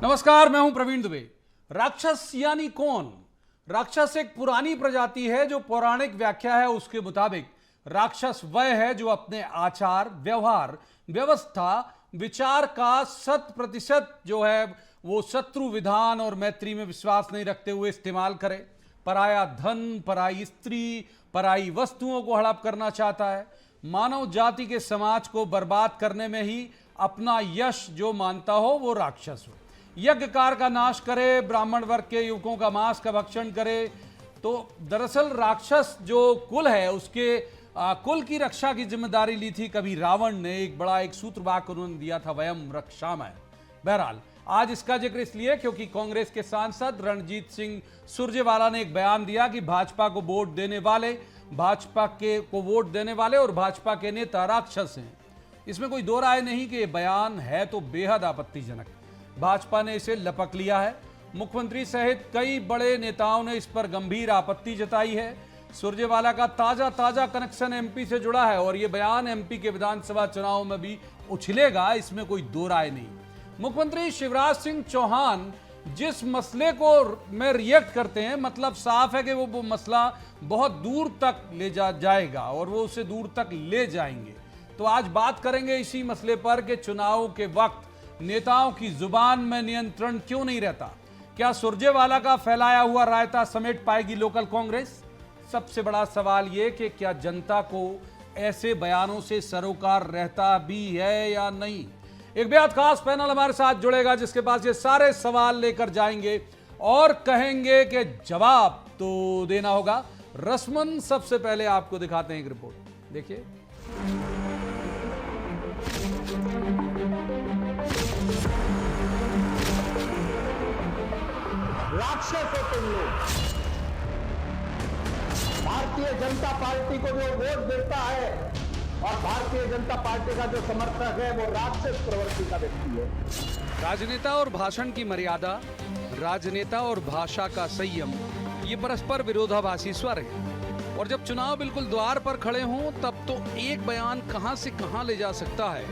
नमस्कार, मैं हूं प्रवीण दुबे। राक्षस यानी कौन? राक्षस एक पुरानी प्रजाति है जो पौराणिक व्याख्या है उसके मुताबिक राक्षस वह है जो अपने आचार, व्यवहार, व्यवस्था, विचार का 100% जो है वो शत्रु विधान और मैत्री में विश्वास नहीं रखते हुए इस्तेमाल करे। पराया धन, पराई स्त्री, पराई वस्तुओं को हड़प करना चाहता है। मानव जाति के समाज को बर्बाद करने में ही अपना यश जो मानता हो वो राक्षस हो। यज्ञकार का नाश करे, ब्राह्मण वर्ग के युवकों का मांस का भक्षण करे। तो दरअसल राक्षस जो कुल है उसके कुल की रक्षा की जिम्मेदारी ली थी कभी रावण ने। एक सूत्र वाक्य उन्होंने दिया था, वयम रक्षामः। बहरहाल आज इसका जिक्र इसलिए क्योंकि कांग्रेस के सांसद रणजीत सिंह सुरजेवाला ने एक बयान दिया कि भाजपा को वोट देने वाले और भाजपा के नेता राक्षस हैं। इसमें कोई दो राय नहीं कि यह बयान है तो बेहद आपत्तिजनक। भाजपा ने इसे लपक लिया है। मुख्यमंत्री सहित कई बड़े नेताओं ने इस पर गंभीर आपत्ति जताई है। सुरजेवाला का ताजा कनेक्शन एमपी से जुड़ा है और यह बयान एमपी के विधानसभा चुनाव में भी उछलेगा, इसमें कोई दो राय नहीं। मुख्यमंत्री शिवराज सिंह चौहान जिस मसले को में रिएक्ट करते हैं, मतलब साफ है कि वो मसला बहुत दूर तक ले जाएगा और वो उसे दूर तक ले जाएंगे। तो आज बात करेंगे इसी मसले पर कि चुनाव के वक्त नेताओं की जुबान में नियंत्रण क्यों नहीं रहता। क्या सुरजेवाला का फैलाया हुआ रायता समेट पाएगी लोकल कांग्रेस? सबसे बड़ा सवाल यह कि क्या जनता को ऐसे बयानों से सरोकार रहता भी है या नहीं। एक बेहद खास पैनल हमारे साथ जुड़ेगा जिसके पास ये सारे सवाल लेकर जाएंगे और कहेंगे कि जवाब तो देना होगा। रस्मन सबसे पहले आपको दिखाते हैं एक रिपोर्ट, देखिए। राक्षस हो तुम लोग। भारतीय जनता पार्टी को जो वोट देता है और भारतीय जनता पार्टी का जो समर्थक है वो राक्षस प्रवृत्ति का व्यक्ति है। राजनेता और भाषण की मर्यादा, राजनेता और भाषा का संयम, ये परस्पर विरोधाभासी स्वर है। और जब चुनाव बिल्कुल द्वार पर खड़े हों तब तो एक बयान कहां से कहां ले जा सकता है,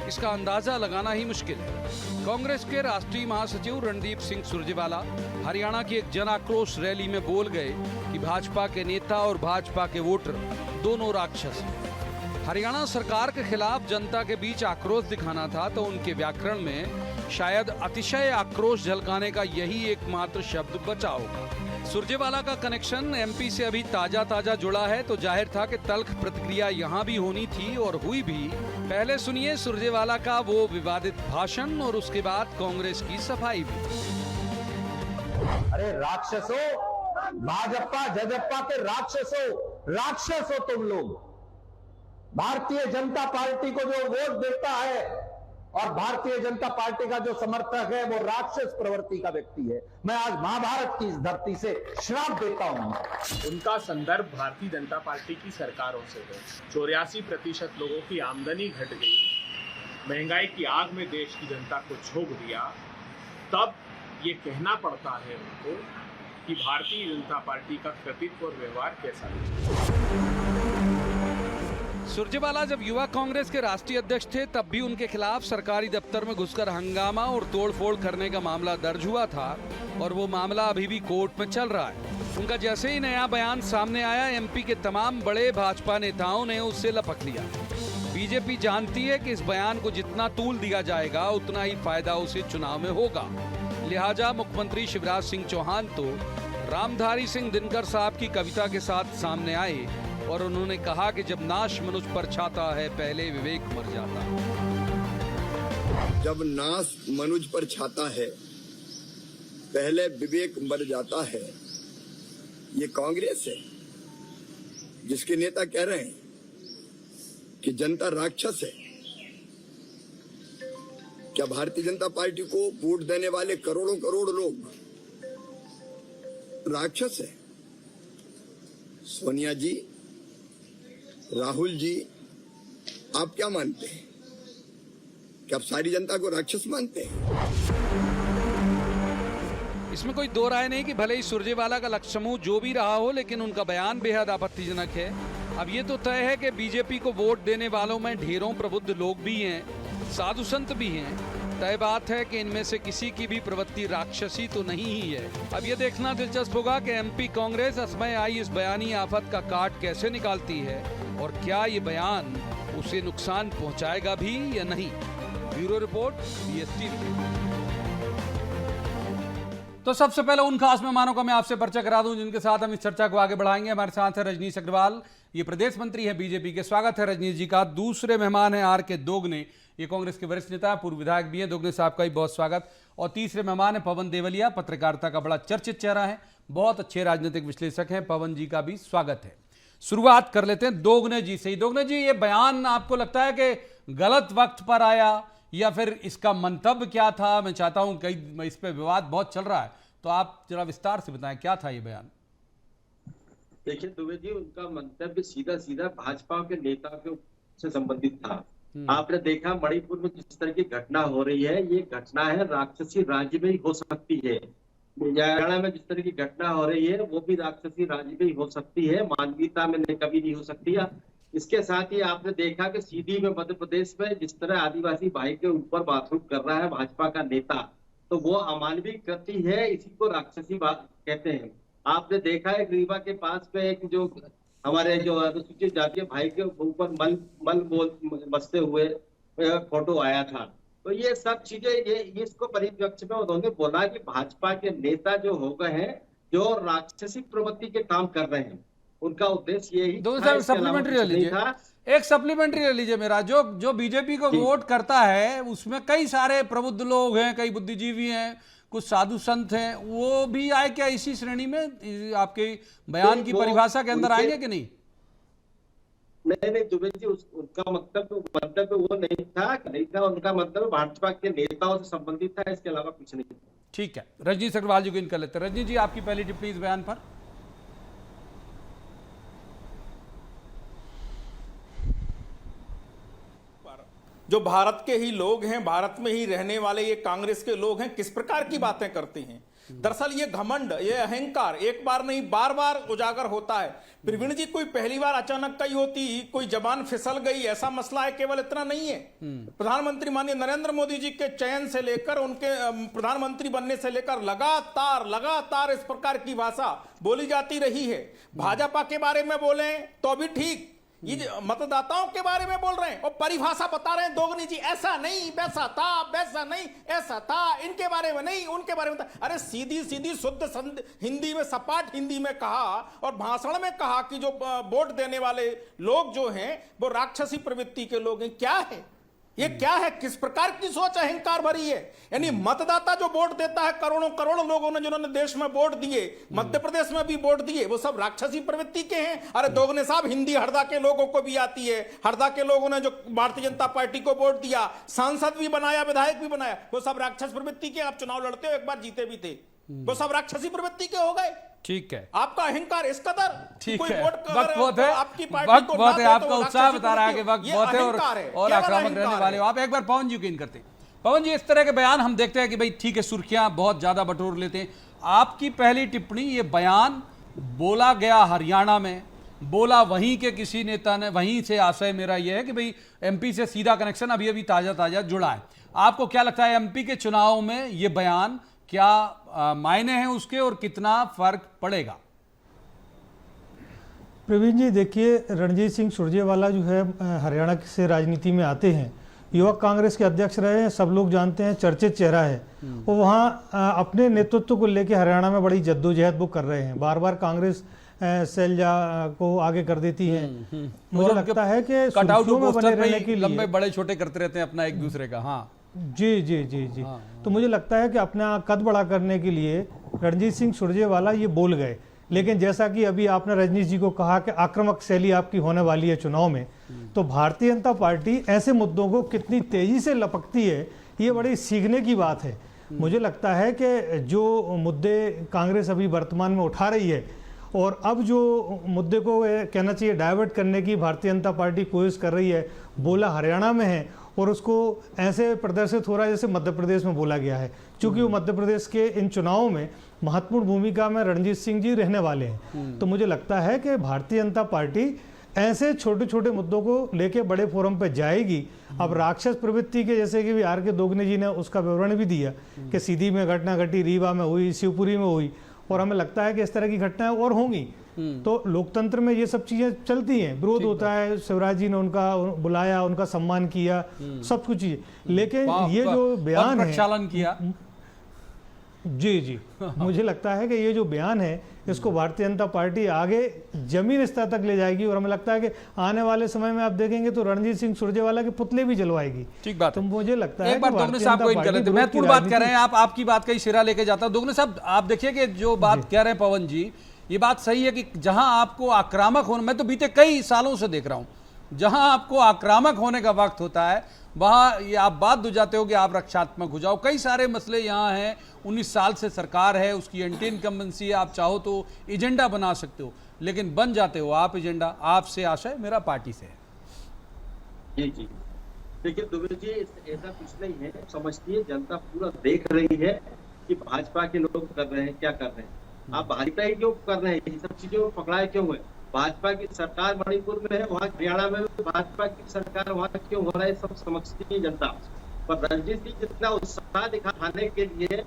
इसका अंदाजा लगाना ही मुश्किल है। कांग्रेस के राष्ट्रीय महासचिव रणदीप सिंह सुरजेवाला हरियाणा की एक जन आक्रोश रैली में बोल गए कि भाजपा के नेता और भाजपा के वोटर दोनों राक्षस हैं। हरियाणा सरकार के खिलाफ जनता के बीच आक्रोश दिखाना था तो उनके व्याकरण में शायद अतिशय आक्रोश झलकाने का यही एकमात्र शब्द बचा होगा। सुरजेवाला का कनेक्शन एमपी से अभी ताजा जुड़ा है तो जाहिर था कि तल्ख प्रतिक्रिया यहां भी होनी थी और हुई भी। पहले सुनिए सुरजेवाला का वो विवादित भाषण और उसके बाद कांग्रेस की सफाई भी। अरे राक्षसो, भाजपा जजप्पा के राक्षस हो तुम लोग। भारतीय जनता पार्टी को जो वोट देता है और भारतीय जनता पार्टी का जो समर्थक है वो राक्षस प्रवृत्ति का व्यक्ति है। मैं आज महाभारत की इस धरती से श्राप देता हूं। उनका संदर्भ भारतीय जनता पार्टी की सरकारों से है। 84% लोगों की आमदनी घट गई, महंगाई की आग में देश की जनता को झोंक दिया। तब ये कहना पड़ता है उनको कि भारतीय जनता पार्टी का कृतित्व और व्यवहार कैसा है। सुरजेवाला जब युवा कांग्रेस के राष्ट्रीय अध्यक्ष थे तब भी उनके खिलाफ सरकारी दफ्तर में घुसकर हंगामा और तोड़फोड़ करने का मामला दर्ज हुआ था और वो मामला अभी भी कोर्ट में चल रहा है। उनका जैसे ही नया बयान सामने आया, एमपी के तमाम बड़े भाजपा नेताओं ने उससे लपक लिया। बीजेपी जानती है कि इस बयान को जितना तूल दिया जाएगा उतना ही फायदा उसे चुनाव में होगा। लिहाजा मुख्यमंत्री शिवराज सिंह चौहान तो रामधारी सिंह दिनकर साहब की कविता के साथ सामने आए और उन्होंने कहा कि जब नाश मनुष्य पर छाता है पहले विवेक मर जाता है। जब नाश मनुष्य पर छाता है पहले विवेक मर जाता है। ये कांग्रेस है जिसके नेता कह रहे हैं कि जनता राक्षस है। क्या भारतीय जनता पार्टी को वोट देने वाले करोड़ों करोड़ लोग राक्षस है? सोनिया जी, राहुल जी, आप क्या मानते हैं? क्या आप सारी जनता को राक्षस मानते हैं? इसमें कोई दो राय नहीं कि भले ही सुरजेवाला का लक्ष्य समूह जो भी रहा हो, लेकिन उनका बयान बेहद आपत्तिजनक है। अब ये तो तय है कि बीजेपी को वोट देने वालों में ढेरों प्रबुद्ध लोग भी हैं, साधु संत भी हैं, तय बात है कि इनमें से किसी की भी प्रवृत्ति राक्षसी तो नहीं ही है। अब ये देखना दिलचस्प होगा कि एमपी कांग्रेस असमय आई इस बयानी आफत का काट कैसे निकालती है और क्या ये बयान उसे नुकसान पहुंचाएगा भी या नहीं। Bureau report, BST। तो सबसे पहले उन खास मेहमानों का मैं आपसे परिचय करा दूं जिनके साथ हम इस चर्चा को आगे बढ़ाएंगे। हमारे साथ है रजनीश अग्रवाल, ये प्रदेश मंत्री है बीजेपी के। स्वागत है रजनीश जी का। दूसरे मेहमान हैं RK दोगने, ये कांग्रेस के वरिष्ठ नेता, पूर्व विधायक भी हैं। दोगने साहब का भी बहुत स्वागत। और तीसरे मेहमान है पवन देवलिया, पत्रकारिता का बड़ा चर्चित चेहरा है, बहुत अच्छे राजनीतिक विश्लेषक हैं। पवन जी का भी स्वागत है। शुरुआत कर लेते हैं दोगने जी से ही। दोगने जी, ये बयान आपको लगता है कि गलत वक्त पर आया या फिर इसका मंतव्य क्या था? मैं चाहता हूं, कई इस पे विवाद बहुत चल रहा है, तो आप जरा विस्तार से बताएं क्या था ये बयान। देखिए दुबे जी, उनका मंतव्य सीधा सीधा भाजपा के नेता के से संबंधित था। आपने देखा मणिपुर में जिस तरह की घटना हो रही है, ये घटना है राक्षसी राज्य में ही हो सकती है। हरियाणा में जिस तरह की घटना हो रही है वो भी राक्षसी राज्य में ही हो सकती है, मानवीयता में कभी नहीं हो सकती है। इसके साथ ही आपने देखा कि सीधी में मध्य प्रदेश में जिस तरह आदिवासी भाई के ऊपर बाथरूम कर रहा है भाजपा का नेता, तो वो अमानवीय कृति है, इसी को राक्षसी बात कहते हैं। आपने देखा है रीवा के पास में एक जो हमारे जो अनुसूचित जातीय भाई के ऊपर मल बसते हुए फोटो आया था। तो ये सब चीजें ये इसको परिप्रेक्ष्य में उन्होंने बोला कि भाजपा के नेता जो हो गए हैं, जो राक्षसी प्रवृत्ति के काम कर रहे हैं, उनका उद्देश्य यही था। सप्लीमेंट्री ले लीजिए, एक सप्लीमेंट्री ले लीजिए मेरा। जो बीजेपी को वोट करता है उसमें कई सारे प्रबुद्ध लोग हैं, कई बुद्धिजीवी हैं, कुछ साधु संत हैं, वो भी आए क्या इसी श्रेणी में? आपके बयान की परिभाषा के अंदर आएंगे कि नहीं? नहीं दुबे जी, उनका मंतव्य वो नहीं था। उनका मंतव्य भाजपा के नेताओं से संबंधित था, इसके अलावा कुछ नहीं था। ठीक है, रजनीश अग्रवाल जी को इन कर लेते हैं। रजनीश जी, आपकी पहली टिप्पणी इस बयान पर। जो भारत के ही लोग हैं, भारत में ही रहने वाले ये कांग्रेस के लोग हैं, किस प्रकार की बातें करते हैं। दरअसल ये घमंड, ये अहंकार एक बार नहीं बार बार उजागर होता है। प्रवीण जी, कोई पहली बार अचानक कई होती, कोई जबान फिसल गई, ऐसा मसला है, केवल इतना नहीं है। प्रधानमंत्री माननीय नरेंद्र मोदी जी के चयन से लेकर उनके प्रधानमंत्री बनने से लेकर लगातार इस प्रकार की भाषा बोली जाती रही है। भाजपा के बारे में बोले तो भी ठीक, ये मतदाताओं के बारे में बोल रहे हैं और परिभाषा बता रहे हैं दोगनी जी, ऐसा नहीं वैसा था, वैसा नहीं ऐसा था, इनके बारे में नहीं उनके बारे में था। अरे सीधी शुद्ध हिंदी में, सपाट हिंदी में कहा और भाषण में कहा कि जो वोट देने वाले लोग जो हैं वो राक्षसी प्रवृत्ति के लोग हैं। क्या है ये, क्या है, किस प्रकार की सोच अहंकार भरी है? यानी मतदाता जो वोट देता है, करोड़ों लोगों ने जिन्होंने देश में वोट दिए, मध्य प्रदेश में भी वोट दिए, वो सब राक्षसी प्रवृत्ति के हैं। अरे दोगने साहब, हिंदी हरदा के लोगों को भी आती है। हरदा के लोगों ने जो भारतीय जनता पार्टी को वोट दिया, सांसद भी बनाया, विधायक भी बनाया, वो सब राक्षस प्रवृत्ति के। आप चुनाव लड़ते हो, एक बार जीते भी थे, वो सब राक्षसी प्रवृत्ति के हो गए। ठीक है, आपका अहंकार इस कदर, ठीक कोई है, वोट वक्त बहुत है, आपकी पार्टी वक्त को बहुत है, ना दे आपका तो उत्साह बता रहा है कि वक्त बहुत है और आक्रामक रहने वाले हो आप। एक बार पवन जी को इन करते हैं। पवन जी, इस तरह के बयान हम देखते हैं कि भाई ठीक है, सुर्खियां बहुत ज्यादा बटोर लेते हैं। आपकी पहली टिप्पणी, ये बयान बोला गया हरियाणा में, बोला वहीं के किसी नेता ने, वहीं से आशय मेरा यह है कि भाई MP से सीधा कनेक्शन अभी ताजा जुड़ा है। आपको क्या लगता है MP के चुनाव में ये बयान क्या मायने हैं उसके और कितना फर्क पड़ेगा? प्रवीण जी, देखिए, रणजीत सिंह सुरजेवाला जो है हरियाणा से राजनीति में आते हैं, युवक कांग्रेस के अध्यक्ष रहे हैं, सब लोग जानते हैं, चर्चित चेहरा है। वो वहाँ अपने नेतृत्व को लेकर हरियाणा में बड़ी जद्दोजहद वो कर रहे हैं। बार बार कांग्रेस शैलजा को आगे कर देती है। मुझे लगता है कि सुर्खियों में बने रहने के लिए लंबे बड़े छोटे करते रहते हैं अपना एक दूसरे का। हाँ जी। तो मुझे लगता है कि अपना कद बड़ा करने के लिए रणजीत सिंह सुरजेवाला ये बोल गए। लेकिन जैसा कि अभी आपने रजनीश जी को कहा कि आक्रामक शैली आपकी होने वाली है चुनाव में, तो भारतीय जनता पार्टी ऐसे मुद्दों को कितनी तेजी से लपकती है, ये बड़ी सीखने की बात है। मुझे लगता है कि जो मुद्दे कांग्रेस अभी वर्तमान में उठा रही है और अब जो मुद्दे को कहना चाहिए डाइवर्ट करने की भारतीय जनता पार्टी कोशिश कर रही है, बोला हरियाणा में है और उसको ऐसे प्रदर्शित हो रहा है जैसे मध्य प्रदेश में बोला गया है। क्योंकि वो मध्य प्रदेश के इन चुनावों में महत्वपूर्ण भूमिका में रणजीत सिंह जी रहने वाले हैं। तो मुझे लगता है कि भारतीय जनता पार्टी ऐसे छोटे छोटे मुद्दों को लेके बड़े फोरम पे जाएगी। अब राक्षस प्रवृत्ति के, जैसे कि आर के दोगने जी ने उसका विवरण भी दिया कि सीधी में घटना घटी, रीवा में हुई, शिवपुरी में हुई, और हमें लगता है कि इस तरह की घटनाएं और होंगी। तो लोकतंत्र में ये सब चीजें चलती हैं, विरोध होता है, शिवराज जी ने उनका बुलाया, उनका सम्मान किया, सब कुछ चीजें। लेकिन ये जो बयान है, प्रक्षालन किया, जी मुझे लगता है कि ये जो बयान है इसको भारतीय जनता पार्टी आगे जमीन स्तर तक ले जाएगी, और हमें लगता है कि आने वाले समय में आप देखेंगे तो रणजीत सिंह सुरजेवाला के पुतले भी जलवाएगी। ठीक बात तो है। मुझे लगता है एक बार दोगने साहब को महत्वपूर्ण बात कह रहे हैं, आप आपकी बात का इशारा लेके जाता हूं। दोगने साहब, आप देखिए कि जो बात कह रहे हैं पवन जी, ये बात सही है कि जहां आपको आक्रामक होना, मैं तो बीते कई सालों से देख रहा हूं, जहां आपको आक्रामक होने का वक्त होता है वहां ये आप बात हो जाते हो कि आप रक्षात्मक हो जाओ। कई सारे मसले यहाँ हैं, 19 साल से सरकार है, उसकी एंटी इनकम्बेंसी है, आप चाहो तो एजेंडा बना सकते हो, लेकिन बन जाते हो आप एजेंडा। आपसे आशा है, मेरा पार्टी से है। जी देखिए दुबे जी, ऐसा कुछ नहीं है, समझती है जनता, पूरा देख रही है कि भाजपा के लोग कर रहे हैं, क्या कर रहे हैं। आप भाजपा ही क्यों कर रहे हैं, ये सब चीजों को पकड़ाए क्यों है। भाजपा की सरकार मणिपुर में है, वहाँ हरियाणा में भाजपा की सरकार वहाँ क्यों हो रहा है, सब समझती है जनता। पर रणजीत सिंह जितना उत्साह दिखाने के लिए,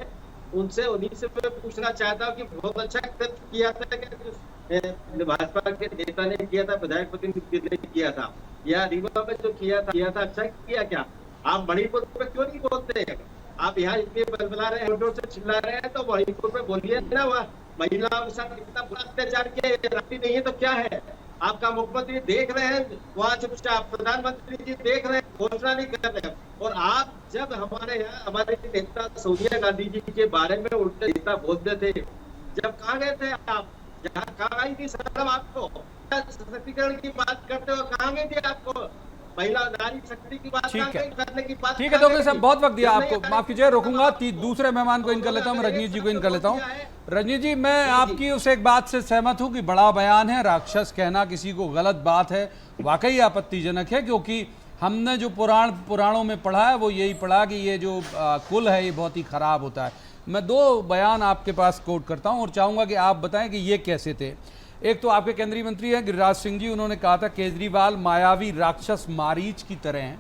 उनसे उन्हीं से मैं पूछना चाहता हूँ कि बहुत अच्छा किया था कि भाजपा के नेता ने किया था, विधायक प्रतिनिधि ने किया था, या रीवा में जो किया था अच्छा किया क्या। आप मणिपुर में क्यों नहीं बोलते हैं। आप यहाँ इतने बलबला रहे हैं, से चिल्ला रहे हैं, तो मणिपुर में बोलिए ना, वहाँ महिलाओं के साथ इतना बुरा अत्याचार किया, राशि नहीं है तो क्या है। आपका मुख्यमंत्री देख रहे हैं, वहाँ चुपचाप, प्रधानमंत्री जी देख रहे हैं, घोषणा नहीं कर रहे हैं। और आप जब हमारे यहाँ हमारे नेता सोनिया गांधी जी के बारे में उल्टे नेता बोलते थे, जब कहाँ गए थे आप, जहाँ कहाँ आई थी शर्म आपको, सशक्तिकरण की बात करते हो, कहाँ गई थी आपको, महिला नारी शक्ति की बात करने की बात। ठीक है दोगने साहब, बहुत वक्त दिया आपको, माफ कीजिए, रोकूंगा। दूसरे मेहमान को इन कर लेता हूँ, रजनीश जी को इन कर लेता हूँ। रजनीश जी, मैं आपकी उस एक बात से सहमत हूं कि बड़ा बयान है, राक्षस कहना किसी को गलत बात है, वाकई आपत्तिजनक है, क्योंकि हमने जो पुराणों में पढ़ा है वो यही पढ़ा कि ये जो कुल है ये बहुत ही खराब होता है। मैं दो बयान आपके पास कोट करता हूं और चाहूंगा कि आप बताएं कि ये कैसे थे। एक तो आपके केंद्रीय मंत्री हैं गिरिराज सिंह जी, उन्होंने कहा था केजरीवाल मायावी राक्षस मारीच की तरह हैं,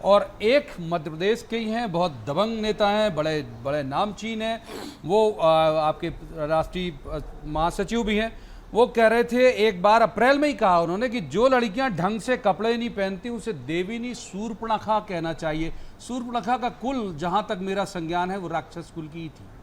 और एक मध्य प्रदेश के ही हैं, बहुत दबंग नेता हैं, बड़े बड़े नामचीन हैं, वो आपके राष्ट्रीय महासचिव भी हैं। वो कह रहे थे, एक बार अप्रैल में ही कहा उन्होंने कि जो लड़कियां ढंग से कपड़े नहीं पहनती उसे देविनी शूर्पणखा कहना चाहिए। शूर्पणखा का कुल, जहां तक मेरा संज्ञान है, वो राक्षस कुल की ही थी।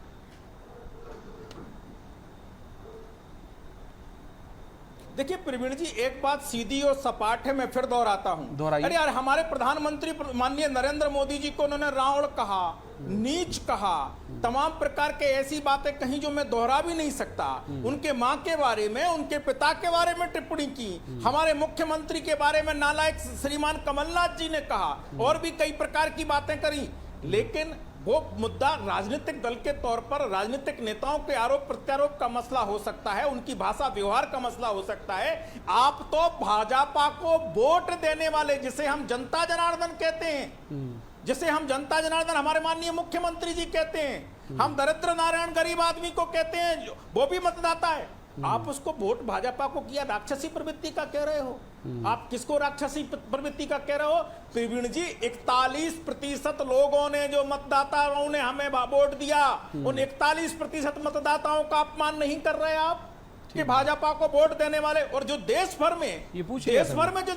देखिए प्रवीण जी, एक बात सीधी और सपाट है, मैं फिर दोहराता हूं। अरे यार, हमारे प्रधानमंत्री माननीय नरेंद्र मोदी जी को उन्होंने रावण कहा, नीच कहा, तमाम प्रकार के ऐसी बातें कहीं जो मैं दोहरा भी नहीं सकता। उनके मां के बारे में, उनके पिता के बारे में टिप्पणी की, हमारे मुख्यमंत्री के बारे में नालायक श्रीमान कमलनाथ जी ने कहा, और भी कई प्रकार की बातें करी। लेकिन वो मुद्दा राजनीतिक दल के तौर पर राजनीतिक नेताओं के आरोप प्रत्यारोप का मसला हो सकता है, उनकी भाषा व्यवहार का मसला हो सकता है। आप तो भाजपा को वोट देने वाले, जिसे हम जनता जनार्दन कहते हैं, जिसे हम जनता जनार्दन हमारे माननीय मुख्यमंत्री जी कहते हैं, हम दरिद्र नारायण गरीब आदमी को कहते हैं, वो भी मतदाता है। आप उसको वोट भाजपा को किया, राक्षसी प्रवृत्ति का कह रहे हो। आप किसको राक्षसी प्रवृत्ति का कह रहे हो? प्रवीण जी, 41% लोगों ने, जो मतदाताओं ने हमें वोट दिया, उन 41% मतदाताओं का अपमान नहीं कर रहे आप कि भाजपा को वोट देने वाले, और जो देश भर में जो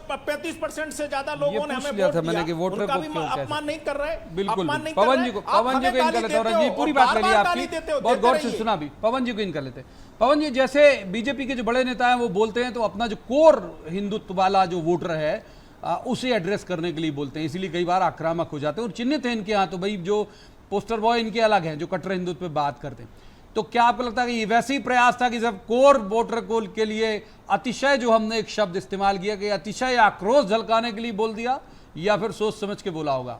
35% से ज्यादा लोगों ने हमें वोट दिया, उनका भी अपमान नहीं कर रहे। बिल्कुल, पवन जी को इन कर लेते हैं, पूरी बात करिए आपकी, बहुत गौर से सुना भी। पवन जी को इन कर लेते हैं। पवन जी, जैसे बीजेपी के जो बड़े नेता हैं वो बोलते हैं तो अपना जो कोर हिंदुत्व वाला जो वोटर है उसे एड्रेस करने के लिए बोलते हैं, इसीलिए कई बार आक्रामक हो जाते हैं, और चिन्हित है इनके यहाँ तो भाई जो पोस्टर बॉय इनके अलग हैं जो कट्टर हिंदुत्व पे बात करते हैं। तो क्या आपको लगता है कि ये वैसे ही प्रयास था कि जब कोर वोटर को के लिए अतिशय, जो हमने एक शब्द इस्तेमाल किया कि अतिशय आक्रोश झलकाने के लिए बोल दिया, या फिर सोच समझ के बोला होगा?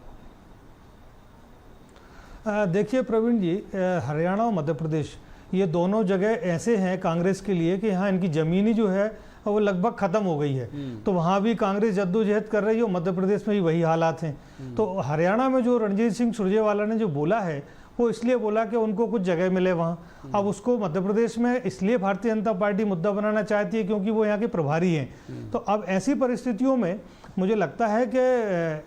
देखिए प्रवीण जी, हरियाणा और मध्य प्रदेश, ये दोनों जगह ऐसे हैं कांग्रेस के लिए कि यहाँ इनकी जमीनी जो है वो लगभग खत्म हो गई है। तो वहाँ भी कांग्रेस जद्दोजहद कर रही है, मध्य प्रदेश में भी वही हालात हैं। तो हरियाणा में जो रणजीत सिंह सुरजेवाला ने जो बोला है वो इसलिए बोला कि उनको कुछ जगह मिले वहाँ। अब उसको मध्य प्रदेश में इसलिए भारतीय जनता पार्टी मुद्दा बनाना चाहती है क्योंकि वो यहाँ के प्रभारी हैं। तो अब ऐसी परिस्थितियों में मुझे लगता है कि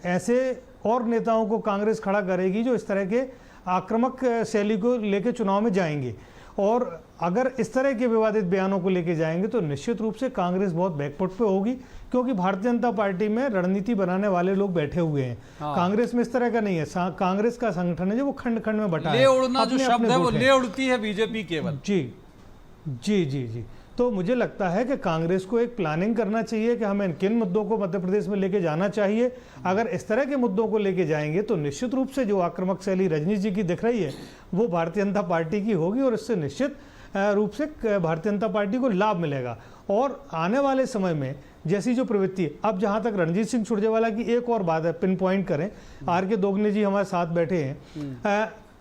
ऐसे और नेताओं को कांग्रेस खड़ा करेगी जो इस तरह के आक्रामक शैली को लेकर चुनाव में जाएंगे, और अगर इस तरह के विवादित बयानों को लेके जाएंगे तो निश्चित रूप से कांग्रेस बहुत बैकफुट पे होगी, क्योंकि भारतीय जनता पार्टी में रणनीति बनाने वाले लोग बैठे हुए हैं। कांग्रेस में इस तरह का नहीं है। कांग्रेस का संगठन है जो वो खंड खंड में बटा है। ले उड़ना जो शब्द है वो ले उड़ती है बीजेपी केवल। जी जी जी जी। तो मुझे लगता है कि कांग्रेस को एक प्लानिंग करना चाहिए कि हमें किन मुद्दों को मध्य प्रदेश में लेके जाना चाहिए। अगर इस तरह के मुद्दों को लेके जाएंगे तो निश्चित रूप से जो आक्रामक शैली रजनीश जी की दिख रही है वो भारतीय जनता पार्टी की होगी, और इससे निश्चित रूप से भारतीय जनता पार्टी को लाभ मिलेगा। और आने वाले समय में जैसी जो प्रवृत्ति है, अब जहां तक रणजीत सिंह सुरजेवाला की एक और बात है, पिन पॉइंट करें, आर के दोगने जी हमारे साथ बैठे हैं,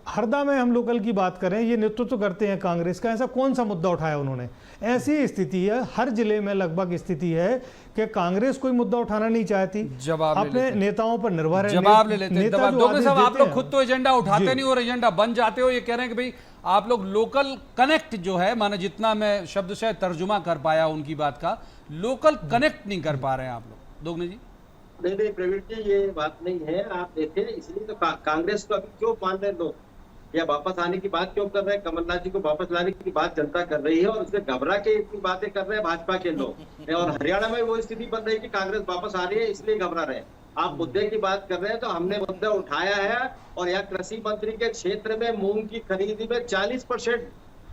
हरदा में हम लोकल की बात करें, ये नेतृत्व करते हैं कांग्रेस का, ऐसा कौन सा मुद्दा उठाया उन्होंने? ऐसी स्थिति है, हर जिले में लगभग स्थिति है कि कांग्रेस कोई मुद्दा उठाना नहीं चाहती, अपने नेताओं पर निर्भर है। जवाब ले लेते हैं। दोगने साहब, आप लोग खुद तो एजेंडा उठाते नहीं और एजेंडा बन जाते हो। ये कह रहे हैं कि भाई आप लोग लोकल कनेक्ट जो है, माने जितना मैं शब्द से तर्जुमा कर पाया उनकी बात का, लोकल कनेक्ट नहीं कर पा रहे हैं आप लोग। दोगने जी नहीं प्रवीण जी, ये बात नहीं है। आप देखें, इसलिए तो कांग्रेस को अभी क्यों मान रहे लोग, या वापस आने की बात क्यों कर रहे हैं? कमलनाथ जी को वापस लाने की बात जनता कर रही है और उसमें घबरा के इतनी बातें कर रहे हैं भाजपा के लोग। और हरियाणा में वो स्थिति बन रही है कि कांग्रेस वापस आ रही है इसलिए घबरा रहे हैं। आप मुद्दे की बात कर रहे हैं तो हमने मुद्दा उठाया है, और यहाँ कृषि मंत्री के क्षेत्र में मूंग की खरीदी में 40%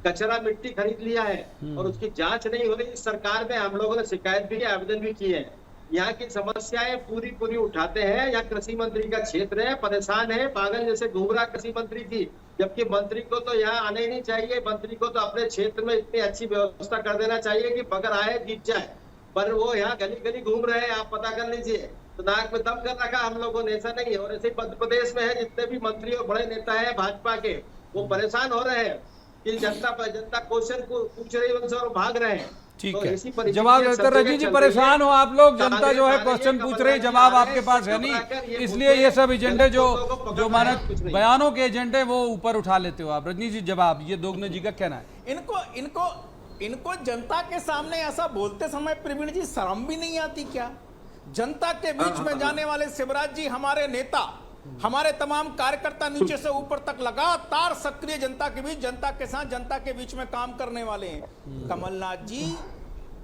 कचरा मिट्टी खरीद लिया है और उसकी जांच नहीं हो रही। इस सरकार में हम लोगों ने शिकायत भी की, आवेदन भी किए हैं। यहाँ की समस्याएं पूरी उठाते हैं। यहाँ कृषि मंत्री का क्षेत्र है, परेशान है, पागल जैसे घूम रहा कृषि मंत्री की, जबकि मंत्री को तो यहाँ आने ही नहीं चाहिए। मंत्री को तो अपने क्षेत्र में इतनी अच्छी व्यवस्था कर देना चाहिए कि बगर आए जीत जाए, पर वो यहाँ गली गली घूम रहे हैं। आप पता कर लीजिए। तो नाक में दम कर रखा हम लोगों ने, ऐसा नहीं है। और ऐसे मध्य प्रदेश में है, जितने भी मंत्री और बड़े नेता है भाजपा के, वो परेशान हो रहे हैं कि जनता क्वेश्चन को पूछ रही है उनसे और भाग रहे हैं। ठीक तो है, जवाब देते रजनीश जी, परेशान हो आप लोग, जनता जो है क्वेश्चन पूछ रही, जवाब आपके पास है नहीं, इसलिए ये सब एजेंडे जो माने बयानों के एजेंडे वो ऊपर उठा लेते हो आप। रजनीश जी जवाब, ये दोगने जी का कहना है। इनको जनता के सामने ऐसा बोलते समय प्रवीण जी शर्म भी नहीं आती क्या? जनता के बीच में जाने वाले शिवराज जी हमारे नेता, हमारे तमाम कार्यकर्ता नीचे से ऊपर तक लगातार सक्रिय जनता के बीच, जनता के साथ, जनता के बीच में काम करने वाले हैं। कमलनाथ जी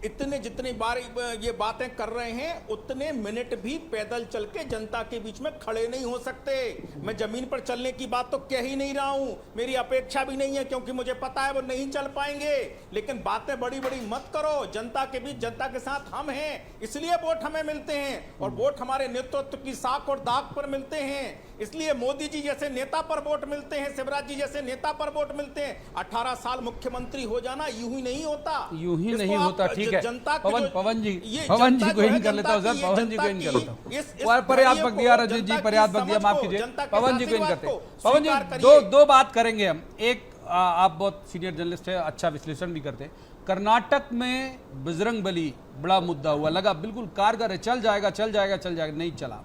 इतने जितनी बार ये बातें कर रहे हैं उतने मिनट भी पैदल चल के जनता के बीच में खड़े नहीं हो सकते। मैं जमीन पर चलने की बात तो कह ही नहीं रहा हूं, मेरी अपेक्षा भी नहीं है, क्योंकि मुझे पता है वो नहीं चल पाएंगे। लेकिन बातें बड़ी बड़ी मत करो। जनता के बीच, जनता के साथ हम हैं, इसलिए वोट हमें मिलते हैं, और वोट हमारे नेतृत्व की साख और दाग पर मिलते हैं। इसलिए मोदी जी जैसे नेता पर वोट मिलते हैं, शिवराज जी जैसे नेता पर वोट मिलते हैं। 18 साल मुख्यमंत्री हो जाना यूं ही नहीं होता, यूं ही नहीं होता। ठीक है, पवन जी को इन कर लेता हूं सर, पवन जी को इन कर लेता हूं। पर्याप्त वक्त दिया रजनीश जी, पर्याप्त वक्त दिया, माफ कीजिए। पवन जी को इन करते हैं। पवन जी दो बात करेंगे हम। एक, आप बहुत सीनियर जर्नलिस्ट है, अच्छा विश्लेषण भी करते हैं। कर्नाटक में बजरंगबली बड़ा मुद्दा हुआ, लगा बिल्कुल कारगर है, चल जाएगा, नहीं चला।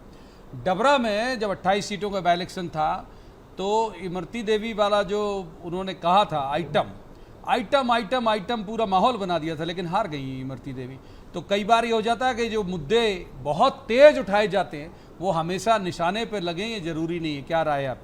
डबरा में जब 28 सीटों का बाई इलेक्शन था तो इमरती देवी वाला जो उन्होंने कहा था आइटम पूरा माहौल बना दिया था, लेकिन हार गई इमरती देवी। तो कई बार ये हो जाता है कि जो मुद्दे बहुत तेज उठाए जाते हैं वो हमेशा निशाने पर लगे, ये जरूरी नहीं है। क्या राय है आप?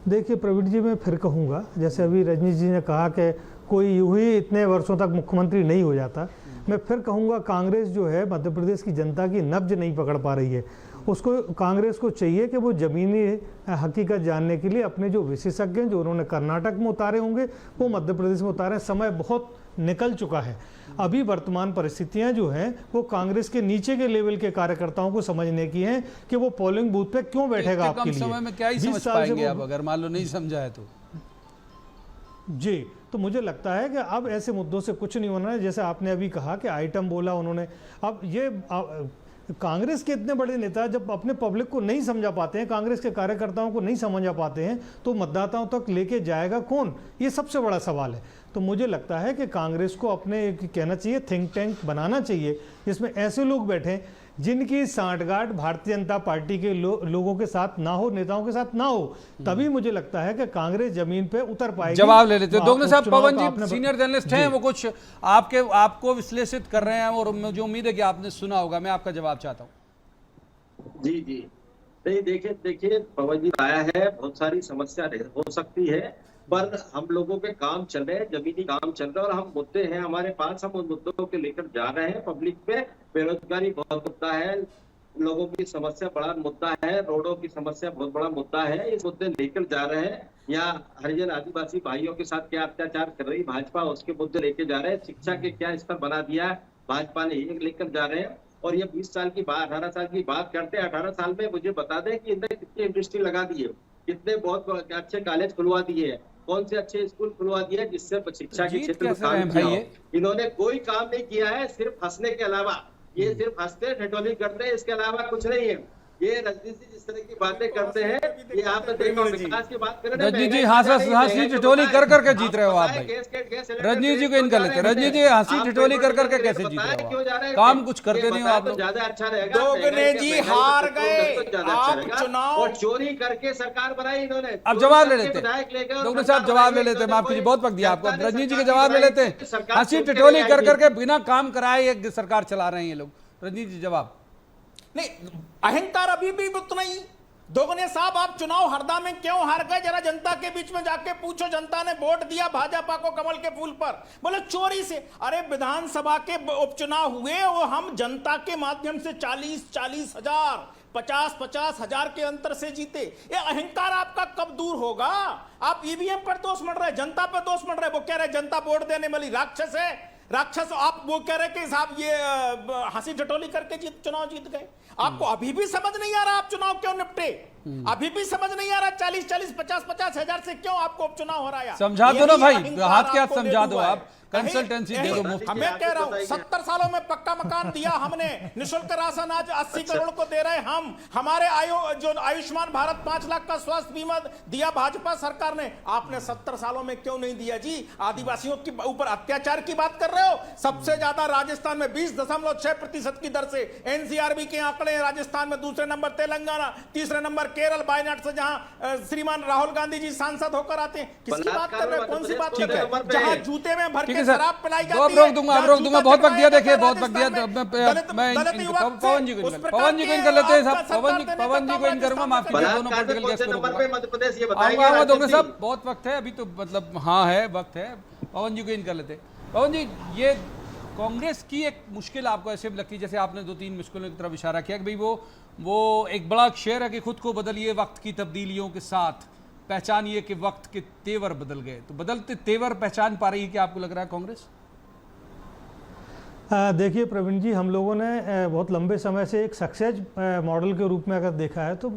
देखिए प्रवीण जी, मैं फिर कहूँगा, जैसे अभी रजनीश जी ने कहा कि कोई यूं ही इतने वर्षों तक मुख्यमंत्री नहीं हो जाता, मैं फिर कहूँगा कांग्रेस जो है मध्य प्रदेश की जनता की नब्ज नहीं पकड़ पा रही है। उसको, कांग्रेस को चाहिए कि वो ज़मीनी हकीकत जानने के लिए अपने जो विशेषज्ञ हैं, जो उन्होंने कर्नाटक में उतारे होंगे, वो मध्य प्रदेश में उतारे। समय बहुत निकल चुका है। अभी वर्तमान परिस्थितियां जो हैं वो कांग्रेस के नीचे के लेवल के कार्यकर्ताओं को समझने की हैं कि वो पोलिंग बूथ पे क्यों बैठेगा आपके लिए। समय में क्या ही समझ पाएंगे आप, अगर मान लो नहीं समझा है तो। जी, तो मुझे लगता है कि अब ऐसे मुद्दों से कुछ नहीं होना है। जैसे आपने अभी कहा कि आइटम बोला उन्होंने, अब ये कांग्रेस के इतने बड़े नेता जब अपने पब्लिक को नहीं समझा पाते हैं, कांग्रेस के कार्यकर्ताओं को नहीं समझा पाते हैं, तो मतदाताओं तक लेके जाएगा कौन? ये सबसे बड़ा सवाल है। तो मुझे लगता है कि कांग्रेस को अपने कहना चाहिए, थिंक टैंक बनाना चाहिए जिसमें ऐसे लोग बैठें जिनकी सांठगांठ भारतीय जनता पार्टी के लोगों के साथ ना हो, नेताओं के साथ ना हो, तभी मुझे लगता है कि कांग्रेस जमीन पे उतर पाएगी। जवाब ले लेते हैं दोगने साहब। पवन जी सीनियर जर्नलिस्ट हैं, वो कुछ आपको विश्लेषित कर रहे हैं और मुझे उम्मीद है कि आपने सुना होगा। मैं आपका जवाब चाहता हूँ। जी जी, नहीं देखिए पवन जी आया है, बहुत सारी समस्या हो सकती है, पर हम लोगों के काम चल रहे हैं, जमीनी काम चल रहा है और हम मुद्दे हैं हमारे पास, हम उन मुद्दों को लेकर जा रहे हैं पब्लिक पे। बेरोजगारी बहुत मुद्दा है, लोगों की समस्या बड़ा मुद्दा है, रोडों की समस्या बहुत बड़ा मुद्दा है, ये मुद्दे लेकर जा रहे हैं। यहाँ हरिजन आदिवासी भाइयों के साथ क्या अत्याचार कर रही भाजपा, उसके मुद्दे लेके जा रहे हैं। शिक्षा के क्या स्तर बना दिया भाजपा ने, ये लेकर जा रहे हैं। और ये 20 साल की बात, 18 साल की बात करते हैं। 18 साल में मुझे बता दें कि इन्होंने कितनी इंडस्ट्री लगा दी है, कितने बहुत अच्छे कॉलेज खुलवा दिए हैं, कौन से अच्छे स्कूल खुलवा दिए हैं, जिससे शिक्षा के क्षेत्र में काम किया हो। इन्होंने कोई काम नहीं किया है, सिर्फ हंसने के अलावा। ये सिर्फ हंसते ठिठोली करते हैं, इसके अलावा कुछ नहीं है। ये रजनीश जी जिस तरह की बातें करते हैं, ये आपने देखा विकास की बात करें। रजनीश जी हंसी ठिठोली कर करके जीत रहे हो आप भाई। रजनीश जी को इन कर लेते, रजनीश जी हंसी ठिठोली कर करके कैसे जीत रहे हो? काम कुछ करते नहीं हो आप लोग। ज्यादा अच्छा रहेगा। दोगने जी हार गए, आप चुनाव और चोरी करके सरकार बनाई इन्होंने। अब जवाब ले लेते हैं दोगने साहब, जवाब ले लेते हैं। माफ कीजिए, बहुत वक्त दिया आपको। रजनीश जी के जवाब ले लेते हैं। हंसी ठिठोली कर करके बिना काम कराए एक सरकार चला रहे हैं ये लोग। रजनीश जी जवाब। नहीं, अहंकार अभी भी उतना ही। दोगने साहब, आप चुनाव हरदा में क्यों हार गए? जरा जनता के बीच में जाके पूछो। जनता ने वोट दिया भाजपा को कमल के फूल पर, बोले चोरी से। अरे विधानसभा के उपचुनाव हुए, वो हम जनता के माध्यम से 40-40 हजार, 50-50 हजार के अंतर से जीते। ये अहंकार आपका कब दूर होगा? आप ईवीएम पर दोष मढ़ रहे, जनता पर दोष मढ़ रहे। वो कह रहे जनता वोट देने वाली राक्षस है, राक्षस। आप वो कह रहे कि साहब ये हंसी ठिठोली करके चुनाव जीत गए। आपको अभी भी समझ नहीं आ रहा आप चुनाव क्यों निपटे? अभी भी समझ नहीं आ रहा 40-40, 50-50 हजार से क्यों आपको उपचुनाव हो रहा है? समझा दो ना भाई, हाथ के हाथ समझा दो आप। कंसल्टेंसी दे दो मुफ्त। हमें कह रहा हूं 70 सालों में पक्का मकान दिया हमने, निःशुल्क राशन आज 80 करोड़ को दे रहे हम। हमारे जो आयुष्मान भारत 5 लाख का स्वास्थ्य बीमा दिया भाजपा सरकार ने, आपने 70 सालों में क्यों नहीं दिया जी? आदिवासियों के ऊपर अत्याचार की बात कर रहे हो। सबसे ज्यादा राजस्थान में 20.6% की दर से एनसीआरबी के आंकड़े हैं। राजस्थान में दूसरे नंबर तेलंगाना, तीसरे नंबर केरल, वायनाड से जहां श्रीमान राहुल गांधी जी सांसद होकर आते हैं। किसकी बात कर रहे हैं? कौन सी बात कर रहे हैं? जहां जूते में भर शराब पिलाई जाती है। रोक दूंगा, बहुत वक्त दिया। देखिए बहुत वक्त दिया। मैं पवन जी को इन कर लेते हैं साहब। पवन जी को इन करूंगा, माफ कीजिए, दोनों पॉलिटिकल गेस्ट को आऊंगा। दोनों साहब बहुत वक्त है अभी तो, मतलब हाँ है, वक्त है। पवन जी को इन कर लेते हैं। पवन जी, ये कांग्रेस की एक मुश्किल आपको ऐसे लगती है, जैसे आपने 2-3 मुश्किलों की तरफ इशारा किया कि भाई वो एक बड़ा शेर है कि खुद को बदलिए वक्त की तब्दीलियों के साथ, पहचानिए कि वक्त के तेवर बदल गए। तो बदलते तेवर पहचान पा रही है क्या आपको लग रहा है कांग्रेस? देखिए प्रवीण जी, हम लोगों ने बहुत लंबे समय से एक सक्सेस मॉडल के रूप में अगर देखा है तो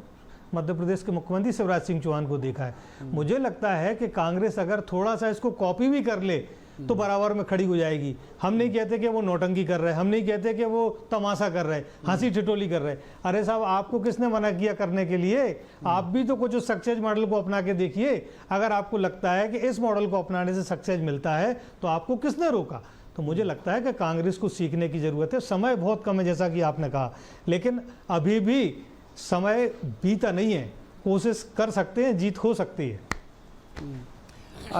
मध्य प्रदेश के मुख्यमंत्री शिवराज सिंह चौहान को देखा है। मुझे लगता है कि कांग्रेस अगर थोड़ा सा इसको कॉपी भी कर ले तो बराबर में खड़ी हो जाएगी। हम नहीं कहते कि वो नौटंकी कर रहे हैं, हम नहीं कहते कि वो तमाशा कर रहे हैं, हंसी ठिठोली कर रहे हैं। अरे साहब, आपको किसने मना किया करने के लिए? आप भी तो कुछ सक्सेस मॉडल को अपना के देखिए। अगर आपको लगता है कि इस मॉडल को अपनाने से सक्सेस मिलता है तो आपको किसने रोका? तो मुझे लगता है कि कांग्रेस को सीखने की जरूरत है। समय बहुत कम है जैसा कि आपने कहा, लेकिन अभी भी समय बीता नहीं है। कोशिश कर सकते हैं, जीत हो सकती है।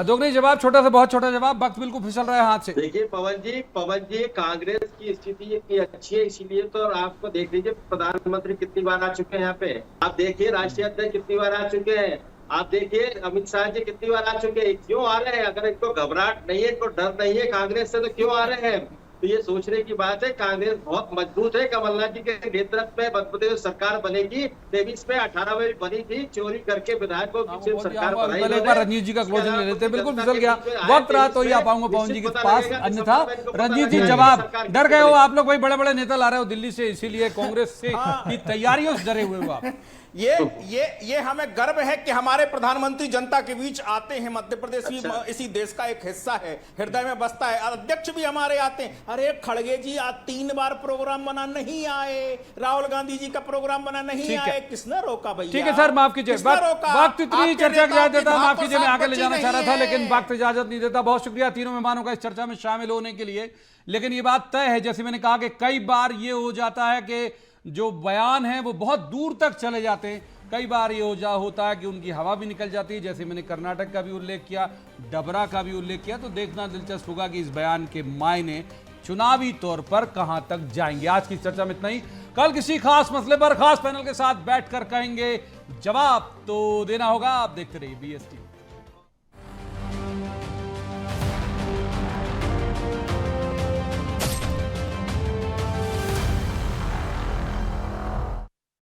दोगने जवाब, छोटा सा बहुत छोटा जवाब, वक्त बिल्कुल फिसल रहा है हाथ से। देखिए पवन जी कांग्रेस की स्थिति इतनी अच्छी है, इसीलिए तो आपको देख लीजिए प्रधानमंत्री कितनी बार आ चुके हैं यहाँ पे। आप देखिए राष्ट्रीय अध्यक्ष कितनी बार आ चुके हैं। आप देखिए अमित शाह जी कितनी बार आ चुके हैं। क्यों आ रहे हैं? अगर इनको घबराहट नहीं है, इनको डर नहीं है कांग्रेस से, तो क्यों आ रहे हैं? तो ये सोचने की बात है। कांग्रेस बहुत मजबूत है। कमलनाथ जी के नेतृत्व में मध्य प्रदेश सरकार बनेगी। 23 में 18 में भी बनी थी, चोरी करके विधायकों की सरकार बनाई। एक बार रजनीश जी का क्लोजिंग ले लेते हैं। बिल्कुल फिसल गया वक्त, रहा तो ही आ पाऊंगा पवन जी के पास, अन्यथा रजनीश जी जवाब। डर गए हो आप लोग, भाई बड़े बड़े नेता ला रहे हो दिल्ली से, इसीलिए कांग्रेस से की तैयारियों से डरे हुए हो आप। ये हमें गर्व है कि हमारे प्रधानमंत्री जनता के बीच आते हैं। मध्य प्रदेश भी इसी देश का एक हिस्सा है, हृदय में बसता है। अध्यक्ष भी हमारे आते हैं। अरे खड़गे जी आज 3 बार प्रोग्राम बना नहीं आए, राहुल गांधी जी का प्रोग्राम बना नहीं आए, किसने रोका भैया? ठीक है सर, माफ कीजिए, वक्त इतनी चर्चा की इजाजत देता, माफ कीजिए, मैं आगे ले जाना चाह रहा था लेकिन वक्त इजाजत नहीं देता। बहुत शुक्रिया तीनों मेहमानों का इस चर्चा में शामिल होने के लिए। लेकिन ये बात तय है, जैसे मैंने कहा कि कई बार ये हो जाता है कि जो बयान हैं वो बहुत दूर तक चले जाते हैं। कई बार ये होता है कि उनकी हवा भी निकल जाती है, जैसे मैंने कर्नाटक का भी उल्लेख किया, डबरा का भी उल्लेख किया। तो देखना दिलचस्प होगा कि इस बयान के मायने चुनावी तौर पर कहां तक जाएंगे। आज की चर्चा में इतना ही। कल किसी खास मसले पर खास पैनल के साथ बैठकर कहेंगे जवाब तो देना होगा। आप देखते रहिए BST।